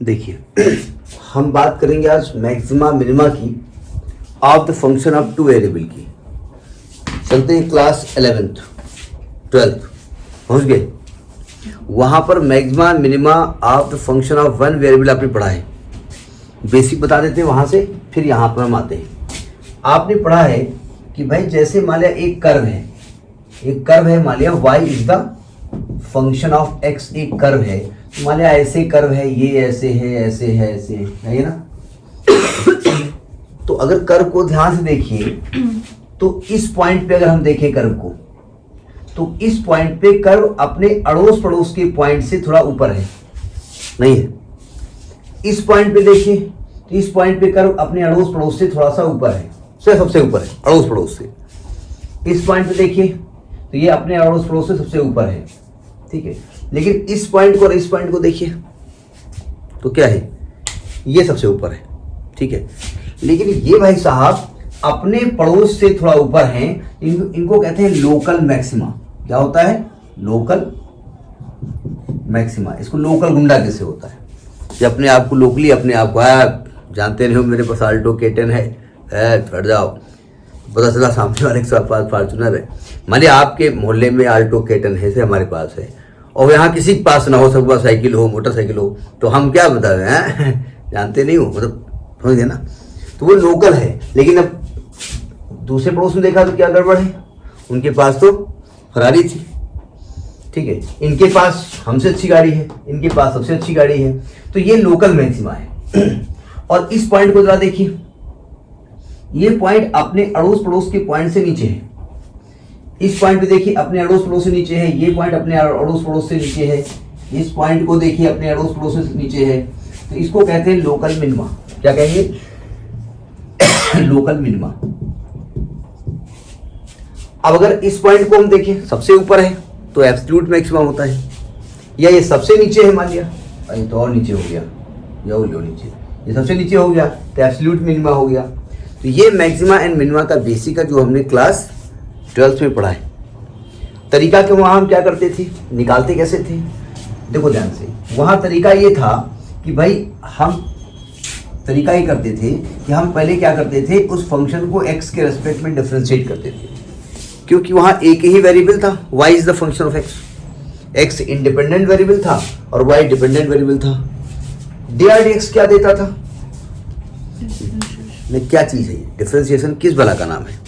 देखिए हम बात करेंगे आज मैक्सिमा मिनिमा की of the function of two variable की। चलते हैं क्लास 11th 12th पहुंच गए, वहां पर maxima minima of the function of one variable आपने पढ़ा है। बेसिक बता देते हैं वहां से, फिर यहाँ पर हम आते हैं। आपने पढ़ा है कि भाई जैसे मान लिया एक कर्व है, मान लिया y is the function of x, एक कर्व है, तो मान लिया ऐसे कर्व है, ये ऐसे है, ऐसे है, ऐसे है ना। तो अगर कर्व को ध्यान से देखिए तो इस पॉइंट पे अगर हम देखें कर्व को, तो इस पॉइंट पे कर्व अपने अड़ोस पड़ोस के पॉइंट से थोड़ा ऊपर है, नहीं है। इस पॉइंट पे देखिए तो इस पॉइंट पे कर्व अपने अड़ोस पड़ोस से थोड़ा सा ऊपर है, सबसे ऊपर है अड़ोस पड़ोस से। इस पॉइंट पे देखिए तो ये अपने अड़ोस पड़ोस से सबसे ऊपर है, ठीक है। लेकिन इस पॉइंट को और इस पॉइंट को देखिए तो क्या है, ये सबसे ऊपर है, ठीक है। लेकिन ये भाई साहब अपने पड़ोस से थोड़ा ऊपर हैं, इनको कहते हैं लोकल मैक्सिमा। क्या होता है? Local maxima. इसको लोकल गुंडा कैसे होता है कि अपने आप को लोकली, अपने आप को जानते नहीं हो मेरे पास आल्टो K10 है, हट जाओ, पता चला सामने वाले के पास फॉर्चूनर है। मान लिया आपके मोहल्ले में आल्टो K10 है से हमारे पास है, और यहाँ किसी के पास ना हो, सबके पास साइकिल हो, मोटरसाइकिल हो, तो हम क्या बता रहे हैं, जानते नहीं हो, मतलब समझ गए ना। तो वो लोकल है। लेकिन अब दूसरे पड़ोस में देखा तो क्या गड़बड़ है, उनके पास तो फरारी थी, ठीक है, इनके पास हमसे अच्छी गाड़ी है, इनके पास सबसे अच्छी गाड़ी है, तो ये लोकल मैक्सिमा है। और इस पॉइंट को जरा देखिए, ये पॉइंट अपने अड़ोस पड़ोस के पॉइंट से नीचे है। इस पॉइंट पे देखिए अपने अड़ोस पड़ोस से नीचे है, ये पॉइंट अपने अड़ोस पड़ोस से नीचे है, इस पॉइंट को देखिए अपने अड़ोस पड़ोस से नीचे है, तो इसको कहते हैं लोकल मिनिमा। क्या कहेंगे? Local minima. अब अगर इस पॉइंट को हम देखें सबसे ऊपर है तो एब्सोल्यूट मैक्सिमा होता है, या ये सबसे नीचे है मान लिया, अरे तो और नीचे हो गया, या वो नीचे, ये सबसे नीचे हो गया तो एब्सोल्यूट मिनिमा हो गया। तो ये मैक्सिमा एंड मिनिमा का बेसिक है जो हमने क्लास 12th में पढ़ा है। तरीका के वहाँ हम क्या करते थे, निकालते कैसे थे, देखो ध्यान से। वहाँ तरीका ये था कि भाई हम तरीका ये करते थे कि हम पहले क्या करते थे, उस फंक्शन को x के रेस्पेक्ट में डिफरेंशिएट करते थे, क्योंकि वहाँ एक ही वेरिएबल था, y is the function of x independent variable था और y डिपेंडेंट वेरिएबल था। dr/dx क्या देता था, क्या चीज है ये? डिफरेंशिएशन किस भला का नाम है,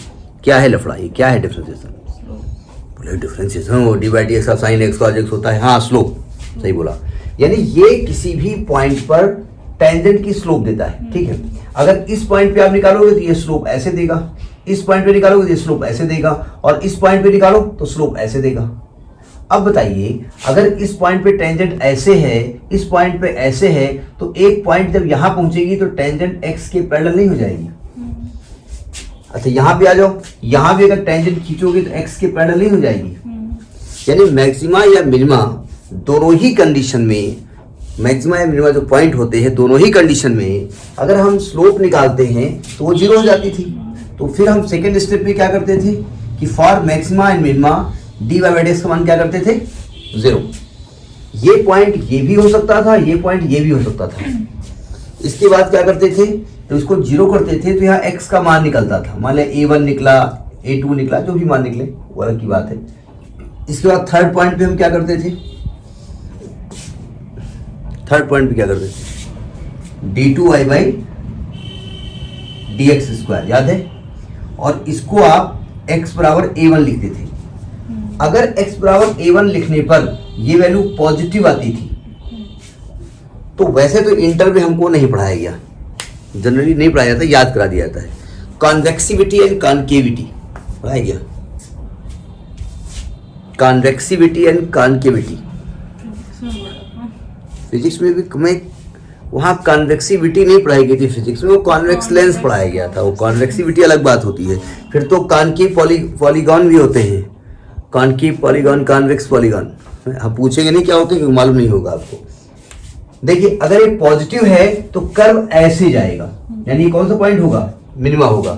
क्या है लफड़ा, ये क्या है डिफरेंशिएशन? बोले डिफरेंशिएशन वो d/dx का sin x cos x होता है, हाँ स्लोप, सही बोला। यानी ये किसी भी पॉइंट पर टेंजेंट की स्लोप देता है, ठीक है। अगर इस पॉइंट पे आप निकालोगे तो ये स्लोप ऐसे देगा, इस पॉइंट पे निकालोगे तो ये स्लोप ऐसे देगा, और इस पॉइंट पे निकालो तो स्लोप ऐसे देगा। अब बताइए अगर इस पॉइंट पे टेंजेंट ऐसे है, इस पॉइंट पे ऐसे है, तो एक पॉइंट जब यहां पहुंचेगी तो टेंजेंट x के पैरेलल नहीं हो जाएगी। अच्छा यहां पे आ जाओ, यहां भी अगर टेंजेंट खींचोगे तो x के पैरेलल नहीं हो जाएगी। यानी मैक्सिमा या मिनिमा दोनों ही कंडीशन में, मैक्सिमा या मिनिमा जो पॉइंट होते हैं दोनों ही कंडीशन में अगर हम स्लोप निकालते हैं तो वो 0 हो जाती थी। तो फिर हम सेकेंड स्टेप में क्या करते थे कि for maxima and minima dy/dx का मान क्या करते थे, 0। ये पॉइंट ये भी हो सकता था, ये पॉइंट ये भी हो सकता था। इसके बाद क्या करते थे, तो इसको 0 करते थे तो यहाँ x का मान निकलता था, मान लिया a1 निकला, a2 निकला, जो भी मान निकले वो अलग की बात है। इसके बाद थर्ड पॉइंट पे हम क्या करते थे, d2y/dx², याद है। और इसको आप x बराबर a1 लिखते थे। अगर x बराबर a1 लिखने पर ये वैल्यू पॉजिटिव आती थी, तो वैसे तो इंटर में हमको नहीं पढ़ाया गया, जनरली नहीं पढ़ाया जाता, याद करा दिया जाता है। कॉन्वेक्सिविटी एंड कॉन्केविटी पढ़ाया गया, कॉन्वेक्सिविटी एंड कॉन्केविटी फिजिक्स में भी मैं वहाँ कॉन्वेक्सिविटी नहीं पढ़ाई गई थी फिजिक्स में, वो कॉन्वेक्स लेंस पढ़ाया गया था। वो कॉन्वेक्सिविटी अलग बात होती है। फिर तो कॉनकेव पॉलीगॉन भी होते हैं, कॉनकेव पॉलीगॉन, कॉन्वेक्स पॉलीगॉन। हम पूछेंगे नहीं क्या होते हैं, क्योंकि मालूम नहीं होगा आपको। देखिए अगर ये पॉजिटिव है तो कर्व ऐसे जाएगा, यानी कौन सा पॉइंट होगा, मिनिमा होगा।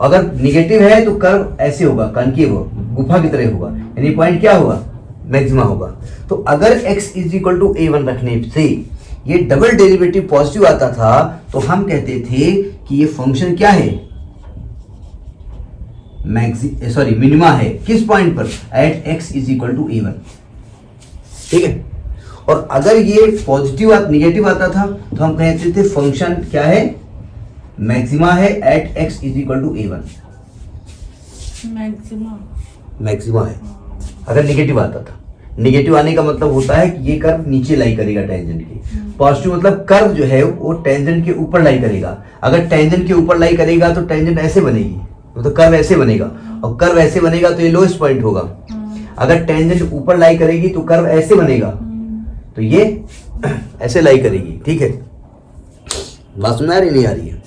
अगर निगेटिव है तो कर्व ऐसे होगा, कॉनकेव गुफा की तरह होगा, यानी पॉइंट क्या होगा, मैक्सिमा होगा। तो अगर x is equal to a1 रखने से ये डबल डेरिवेटिव पॉजिटिव आता था तो हम कहते थे कि ये फंक्शन क्या है, मिनिमा है। किस पॉइंट पर, at x is equal to a1, ठीक है। और अगर ये पॉजिटिव निगेटिव आता था तो हम कहते थे फंक्शन क्या है, मैक्सिमा है at x is equal to a1, maxima है। अगर निगेटिव आता था, निगेटिव आने का मतलब होता है कि ये कर्व नीचे लाई करेगा टेंजेंट के। पॉजिटिव मतलब कर्व जो है वो टेंजेंट के ऊपर लाई करेगा। अगर टेंजेंट के ऊपर लाई करेगा तो टेंजेंट ऐसे बनेगी, तो कर्व ऐसे बनेगा, और कर्व ऐसे बनेगा तो ये लोएस्ट पॉइंट होगा। अगर टेंजेंट ऊपर लाई करेगी तो कर्व ऐसे बनेगा, तो ये ऐसे लाई करेगी, ठीक है। बात समझ आ रही नहीं आ रही है?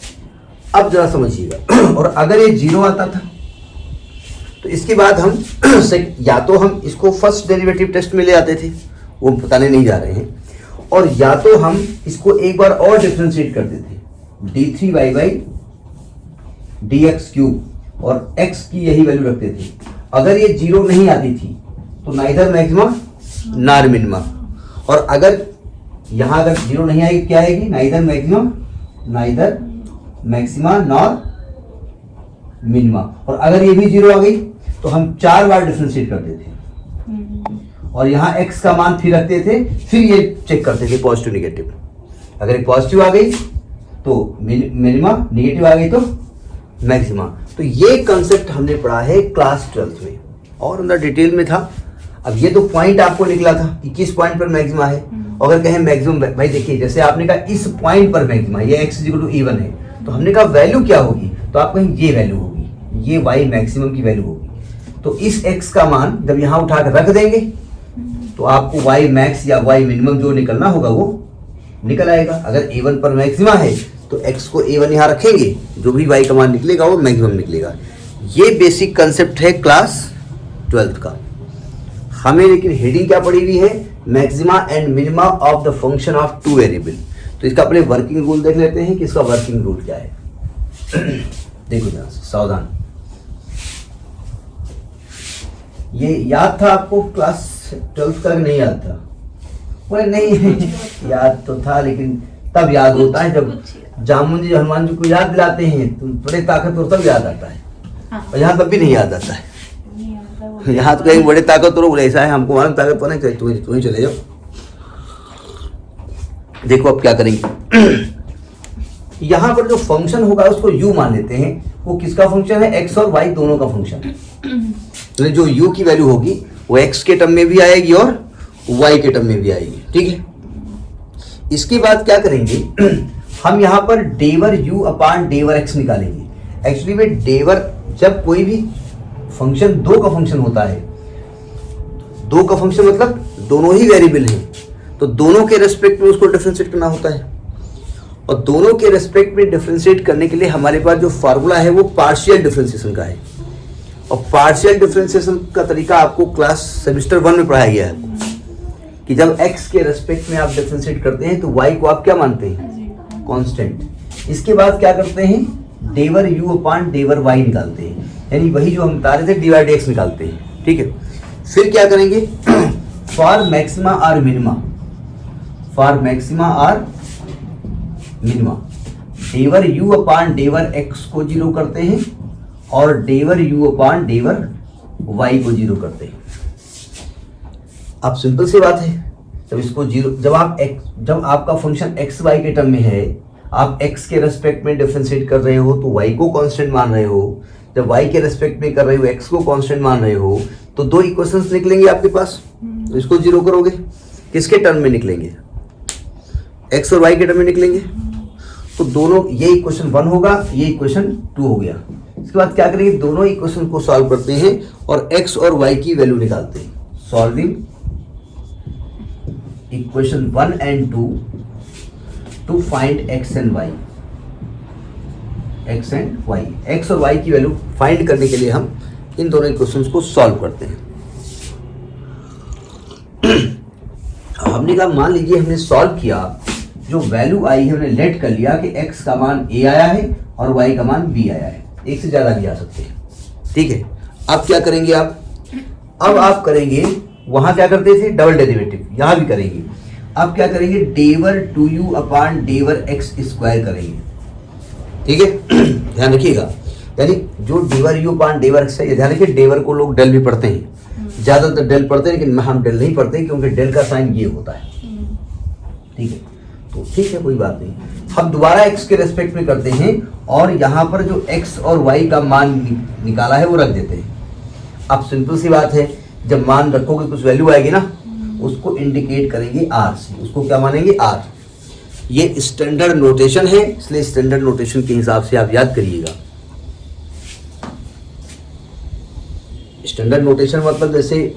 अब जरा समझिएगा। और अगर ये 0 आता था तो इसके बाद हम या तो हम इसको फर्स्ट डेरिवेटिव टेस्ट में ले आते थे, वो बताने नहीं जा रहे हैं, और या तो हम इसको एक बार और डिफरेंशिएट करते थे, d3y बाई dx क्यूब, और x की यही वैल्यू रखते थे। अगर ये 0 नहीं आती थी तो नाइदर मैक्सिमा नॉर मिनिमा, और अगर यहां अगर 0 नहीं आएगी क्या आएगी, नाइदर मैक्सिमा नॉर मिनिमा। और अगर ये भी 0 आ गई तो हम 4 बार डिफरेंशिएट करते थे, और यहाँ x का मान फिर रखते थे, फिर ये चेक करते थे पॉजिटिव निगेटिव। अगर ये पॉजिटिव आ गई तो मिनिमा, निगेटिव आ गई तो मैक्सिमा। तो ये कंसेप्ट हमने पढ़ा है क्लास 12th में, और अंदर डिटेल में था। अब ये तो पॉइंट आपको निकला था कि किस पॉइंट पर मैक्सिमा है। अगर कहें मैक्सिमम, भाई देखिए जैसे आपने कहा इस पॉइंट पर मैक्सिमा, ये x इक्वल टू a1 है, तो हमने कहा वैल्यू क्या होगी, तो आप कहें ये वैल्यू होगी, ये y मैक्सिमम की वैल्यू होगी। तो इस x का मान जब यहाँ उठा कर रख देंगे तो आपको y मैक्स या y मिनिमम जो निकलना होगा वो निकल आएगा। अगर a1 पर मैक्सिमा है तो x को a1 यहाँ रखेंगे, जो भी y का मान निकलेगा वो मैक्सिमम निकलेगा। ये बेसिक कंसेप्ट है क्लास 12th का। हमें लेकिन हेडिंग क्या पड़ी हुई है, maxima and minima of the function of two variable. तो इसका अपने वर्किंग रूल देख लेते हैं कि इसका वर्किंग रूल क्या है। देखो जरा सावधान, ये याद था आपको क्लास 12th का, नहीं याद था? बोले नहीं याद तो था, लेकिन तब याद होता है जब जामुन जी हनुमान जी को याद दिलाते हैं तो बड़े ताकतवर तब याद आता है। हाँ। और यहाँ तब भी नहीं याद आता है। यहाँ तो कहीं बड़े ताकतवर बोले ऐसा है, हमको मालूम ताकतवर नहीं चाहिए, तुम्हें चले जाओ। देखो अब क्या करेंगे। यहाँ पर जो फंक्शन होगा उसको u मान लेते हैं। वो किसका फंक्शन है, x और y दोनों का फंक्शन है। तो जो u की वैल्यू होगी वो x के टर्म में भी आएगी और y के टर्म में भी आएगी, ठीक है। इसके बाद क्या करेंगे, हम यहाँ पर डेवर u अपान डेवर x निकालेंगे। एक्चुअली में डेवर, जब कोई भी फंक्शन दो का फंक्शन होता है, दो का फंक्शन मतलब दोनों ही वेरिएबल हैं, तो दोनों के रेस्पेक्ट में उसको डिफरेंशिएट करना होता है। और दोनों के रेस्पेक्ट में डिफरेंशिएट करने के लिए हमारे पास जो फार्मूला है वो पार्शियल डिफरेंशिएशन का है। और पार्शियल डिफरेंशिएशन का तरीका आपको क्लास सेमेस्टर 1 में पढ़ाया गया है कि जब x के रेस्पेक्ट में आप डिफरेंशिएट करते हैं तो y को आप क्या मानते हैं, कांस्टेंट। इसके बाद क्या करते हैं, डेवर u अपान डेवर y निकालते हैं, यानी वही जो हम बता रहे थे dy dx निकालते हैं, ठीक है। फिर क्या करेंगे, फॉर मैक्सिमा और मिनिमा, फॉर मैक्सिमा और मिनिमा डेवर u अपान डेवर x को 0 करते हैं और डेवर u अपान डेवर y को 0 करते हैं। अब सिंपल सी बात है, जब इसको 0, जब आपका फंक्शन x y के टर्म में है, आप x के रेस्पेक्ट में डिफरेंशिएट कर रहे हो तो y को कांस्टेंट मान रहे हो, जब y के रेस्पेक्ट में कर रहे हो x को कांस्टेंट मान रहे हो, तो दो इक्वेशंस निकलेंगे आपके पास। तो इसको 0 करोगे, किसके टर्म में निकलेंगे, x और y के टर्म में निकलेंगे। तो दोनों, ये इक्वेशन 1 होगा, ये इक्वेशन 2 हो गया। इसके बाद क्या करेंगे, दोनों इक्वेशन को सॉल्व करते हैं और x और y की वैल्यू निकालते हैं। Solving equation 1 and 2 to find x and y, x and y, x और y की वैल्यू फाइंड करने के लिए हम इन दोनों इक्वेशंस को सॉल्व करते हैं। हमने कहा, मान लीजिए हमने सॉल्व किया, जो वैल्यू आई है हमने लेट कर लिया कि x का मान a आया है और y का मान b आया है, एक से ज्यादा भी आ सकते हैं, ठीक है। अब क्या करेंगे आप, अब आप करेंगे, वहां क्या करते थे डबल डेरिवेटिव, यहां भी करेंगे। अब क्या करेंगे, डेवर 2u अपॉन डेवर x स्क्वायर करेंगे, ठीक है। ध्यान रखिएगा, यानी जो डेवर u अपॉन डेवर x है, ये ध्यान रखिए, डेवर को लोग डेल भी पढ़ते हैं, ज्यादातर डेल पढ़ते हैं, लेकिन हम डेल नहीं पढ़ते क्योंकि डेल का साइन ये होता है, ठीक है। तो ठीक है, कोई बात नहीं, हम दोबारा x के रेस्पेक्ट में करते हैं और यहाँ पर जो x और y का मान निकाला है वो रख देते हैं। अब सिंपल सी बात है, जब मान रखोगे कुछ वैल्यू आएगी ना, उसको इंडिकेट करेंगे r से, उसको क्या मानेंगे, r। ये स्टैंडर्ड नोटेशन है, इसलिए स्टैंडर्ड नोटेशन के हिसाब से आप याद करिएगा। स्टैंडर्ड नोटेशन मतलब जैसे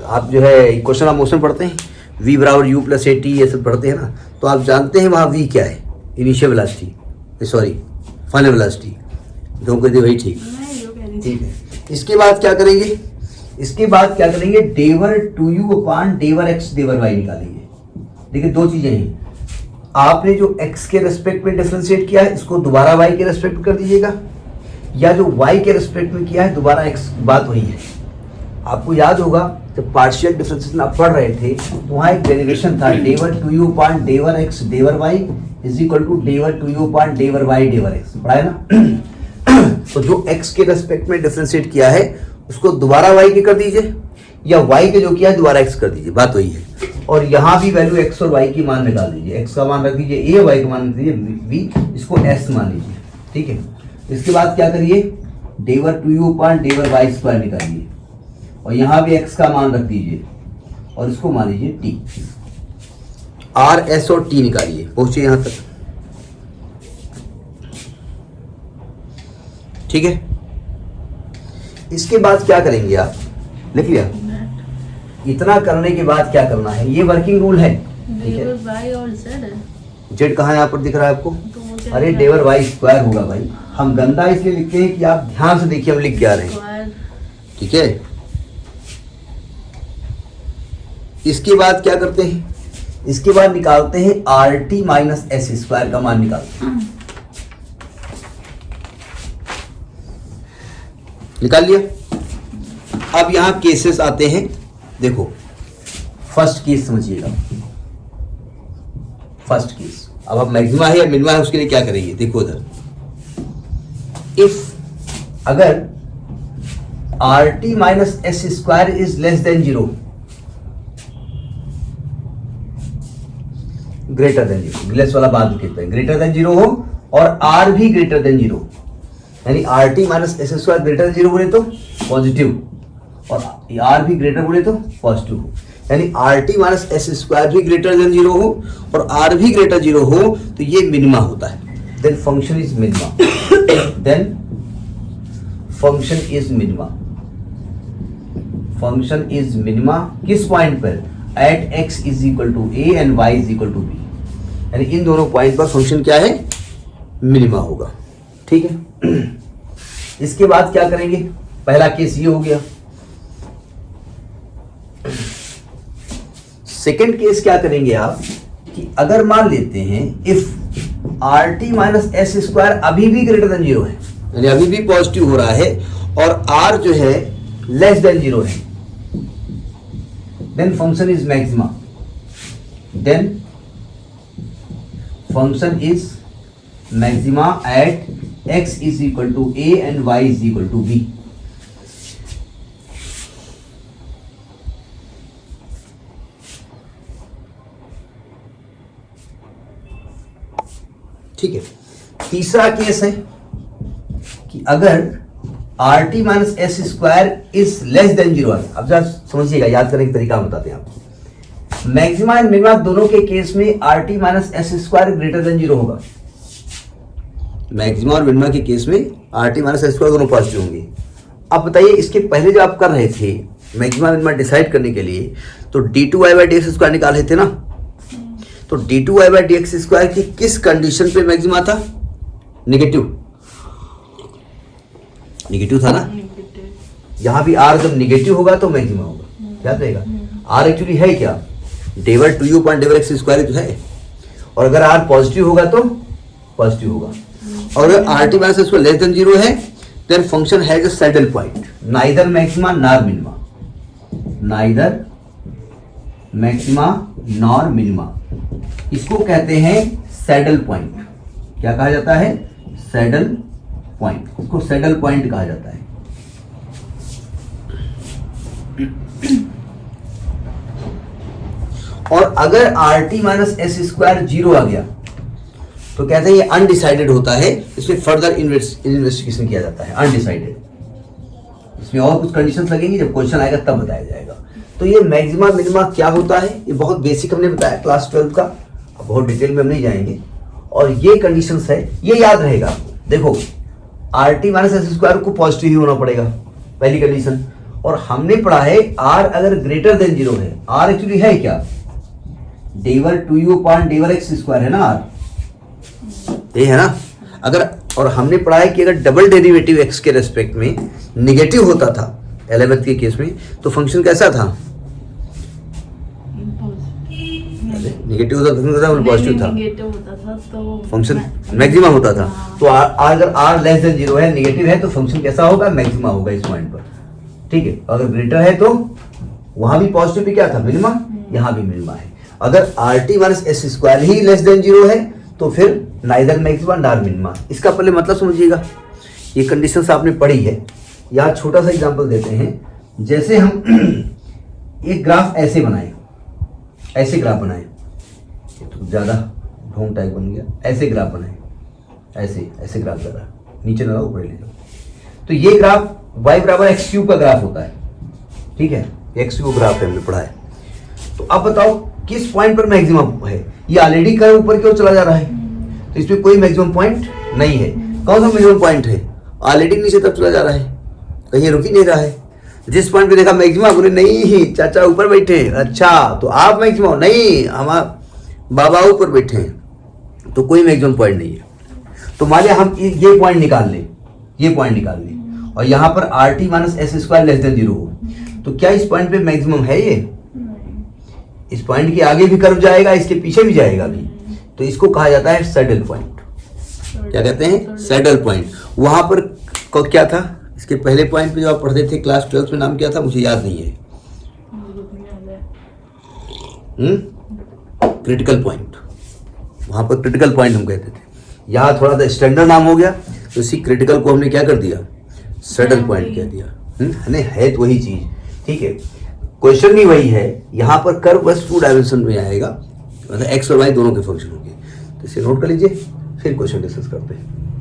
आप जो है इक्वेशन ऑफ मोशन पढ़ते हैं, v बराबर u प्लस ए टी, ये सब पढ़ते हैं ना, तो आप जानते हैं वहाँ v क्या है, initial velocity, sorry final velocity, जो कर दिए वही ठीक है। इसके बाद क्या करेंगे, इसके बाद क्या करेंगे, डेवर 2u अपॉन डेवर x डेवर y निकालेंगे। देखिए दो चीजें हैं, आपने जो x के रेस्पेक्ट में डिफरेंशिएट किया है इसको दोबारा y के रेस्पेक्ट में कर दीजिएगा, या जो y के रेस्पेक्ट में किया है दोबारा x, बात वही है। आपको याद होगा जब पार्शियल डिफरेंशिएशन आप पढ़ रहे थे तो वहाँ एक डेरिवेशन था, डेवर 2u अपॉन डेवर x डेवर y इज इक्वल टू डेवर 2u अपॉन डेवर y डेवर x, पढ़ा है ना। तो जो x के रेस्पेक्ट में डिफरेंशिएट किया है उसको दोबारा y के कर दीजिए, या y के जो किया है दोबारा x कर दीजिए, बात वही है। और यहाँ भी वैल्यू x और y की मान निकाल दीजिए, x का मान रख दीजिए a, y का मान रख दीजिए v, इसको s मान लीजिए, ठीक है। इसके बाद क्या करिए, डेवर 2u अपॉन डेवर y स्क्वायर निकालिए, और यहाँ भी x का मान रख दीजिए और इसको मान लीजिए t, r, s और t निकालिए, पहुंचिए यहां तक, ठीक है। इसके बाद क्या करेंगे आप, लिख लिया, इतना करने के बाद क्या करना है, ये वर्किंग रूल है, ठीक है। जेड कहाँ यहाँ पर दिख रहा है आपको, अरे डेवर y स्क्वायर होगा भाई, हम गंदा इसलिए लिखते हैं कि आप ध्यान से देखिए, हम लिख क्या रहे हैं, ठीक है। इसके बाद क्या करते हैं, इसके बाद निकालते हैं are T minus S square का मान निकालते हैं, निकाल लिया। अब यहां केसेस आते हैं, देखो फर्स्ट केस समझिएगा, फर्स्ट केस, अब आप मैक्सिमा है या मिनिमा है उसके लिए क्या करेंगे, देखो उधर, इफ अगर R T minus S square is less than 0, greater than 0, less वाला बाद कहते हैं, ग्रेटर देन 0 हो और r भी ग्रेटर देन 0, यानी are T minus S square greater than 0 बोले तो पॉजिटिव, और r भी ग्रेटर बोले तो पॉजिटिव हो, यानी are T minus S square भी ग्रेटर देन 0 हो और r भी ग्रेटर 0 हो तो ये मिनिमा होता है, then function is minima, then function is minima, function is minima किस पॉइंट पर, at x is equal to a and y is equal to b, यानी इन दोनों पॉइंट पर फंक्शन क्या है, मिनिमा होगा, ठीक है। इसके बाद क्या करेंगे, पहला केस ये हो गया। सेकंड केस क्या करेंगे आप, कि अगर मान लेते हैं if are T minus S square अभी भी ग्रेटर देन 0 है, यानी अभी भी पॉजिटिव हो रहा है और r जो है लेस देन 0 है, then function is maxima, then function is maxima at x is equal to a and y is equal to b, ठीक है। तीसरा केस है कि अगर R T minus S square is less than 0 है, अब जरा समझिएगा, याद करने का तरीका बताते हैं आपको, मैक्सिमा एंड मिनिमा दोनों के केस में are T minus S square greater than 0 होगा, मैक्सिमा और मिनिमा के केस में are T minus S square दोनों पॉजिटिव होंगे। अब बताइए इसके पहले जब आप कर रहे थे मैक्सिमा मिनिमा डिसाइड करने के लिए तो d2y बाई dx स्क्वायर निकाल रहे थे ना, तो d2y बाई dx स्क्वायर की किस कंडीशन पे मैक्सिमा था, नेगेटिव, निगेटिव था ना, यहां भी r जब निगेटिव होगा तो मैक्सिमा होगा, याद रहेगा। r एक्चुअली है क्या, डेवर 2u अपॉन डेवर x स्क्वायर तो है, और अगर r पॉजिटिव होगा तो पॉजिटिव होगा, और अगर R T minus square less than 0 है then function has a saddle point, neither maxima nor minima, neither maxima nor minima, इसको कहते हैं सैडल पॉइंट। क्या कहा जाता है? Saddle point. इसको सैडल पॉइंट कहा जाता है। और अगर RT माइनस एस स्क्वायर 0 आ गया तो कहते हैं ये अनडिसाइडेड होता है, इसमें फर्दर इन्वेस्टिगेशन किया जाता है। अनडिसाइडेड, इसमें और कुछ कंडीशंस लगेंगी, जब क्वेश्चन आएगा तब बताया जाएगा। तो ये मैक्सिमा मिनिमा क्या होता है, ये बहुत बेसिक हमने बताया क्लास 12 का, बहुत डिटेल में हम नहीं जाएंगे। और ये कंडीशंस है, ये याद रहेगा आपको। देखो RT माइनस एस स्क्वायर को पॉजिटिव ही होना पड़ेगा, पहली कंडीशन। और हमने पढ़ा है R अगर ग्रेटर देन 0 है, R एक्चुअली है क्या? डेवर 2u अपॉन डेवर x स्क्वायर है ना R, ये है ना। अगर, और हमने पढ़ा है कि अगर डबल डेरिवेटिव x के रेस्पेक्ट में निगेटिव होता था 11th के केस में, तो फंक्शन कैसा था? निगेटिव होता था, पॉजिटिव था, तो फंक्शन मैक्सिमा होता था। तो अगर R लेस देन 0 है, निगेटिव है, तो फंक्शन कैसा होगा? मैक्सिमा होगा इस पॉइंट पर, ठीक है। अगर ग्रेटर है तो वहां भी पॉजिटिव भी क्या था? मिनिमा, यहां भी मिनिमा है। अगर RT माइनस एस स्क्वायर ही लेस देन 0 है तो फिर नाइदर मैक्सिमा नॉर मिनिमा। इसका पहले मतलब समझिएगा, ये कंडीशंस आपने पढ़ी है। यहाँ छोटा सा एग्जांपल देते हैं, जैसे हम एक ग्राफ ऐसे बनाए, ऐसे ग्राफ बनाए, तो ज़्यादा ढोंग टाइप बन गया, ऐसे ग्राफ बनाए, ऐसे ऐसे ग्राफ ज़्यादा नीचे ना ऊपर ले जाओ। तो ये ग्राफ y बराबर एक्स क्यूब का ग्राफ होता है, ठीक है, एक्स क्यूब ग्राफ है, हमने पढ़ा है। तो अब बताओ किस पॉइंट पर मैक्सिमम है? ये ऑलरेडी कर्व ऊपर की ओर चला जा रहा है, तो इसमें कोई मैक्सिमम पॉइंट नहीं है। कौन सा मैक्सिमम पॉइंट है? ऑलरेडी नीचे तक चला जा रहा है, कहीं रुक ही नहीं रहा है। जिस पॉइंट पे देखा मैक्सिमम, बोले नहीं चाचा ऊपर बैठे हैं, अच्छा तो आप मैक्सिमम नहीं, हमारे बाबा ऊपर बैठे हैं, तो कोई मैक्सिमम पॉइंट नहीं है। तो मान लिया हम ये पॉइंट निकाल लें, ये पॉइंट निकाल लें, और यहाँ पर RT minus S square less than 0 हो, तो क्या इस पॉइंट पे मैक्सिमम है? ये इस पॉइंट के आगे भी कर्व जाएगा, इसके पीछे भी जाएगा भी, तो इसको कहा जाता है सैडल पॉइंट। क्या कहते हैं? Saddle point. वहां पर क्या था? इसके पहले पॉइंट पे जो आप पढ़ते थे क्लास 12 में, नाम क्या था मुझे याद नहीं है। क्रिटिकल पॉइंट, वहां पर क्रिटिकल पॉइंट हम कहते थे। यहाँ थोड़ा सा स्टैंडर्ड नाम हो गया, तो इसी क्रिटिकल को हमने क्या कर दिया? सैडल पॉइंट कह दिया। है तो वही चीज, ठीक है। क्वेश्चन भी वही है, यहाँ पर कर्व बस 2 डायमेंशन में आएगा, मतलब एक्स और वाई दोनों के फंक्शन होंगे। तो इसे नोट कर लीजिए, फिर क्वेश्चन डिस्कस करते हैं।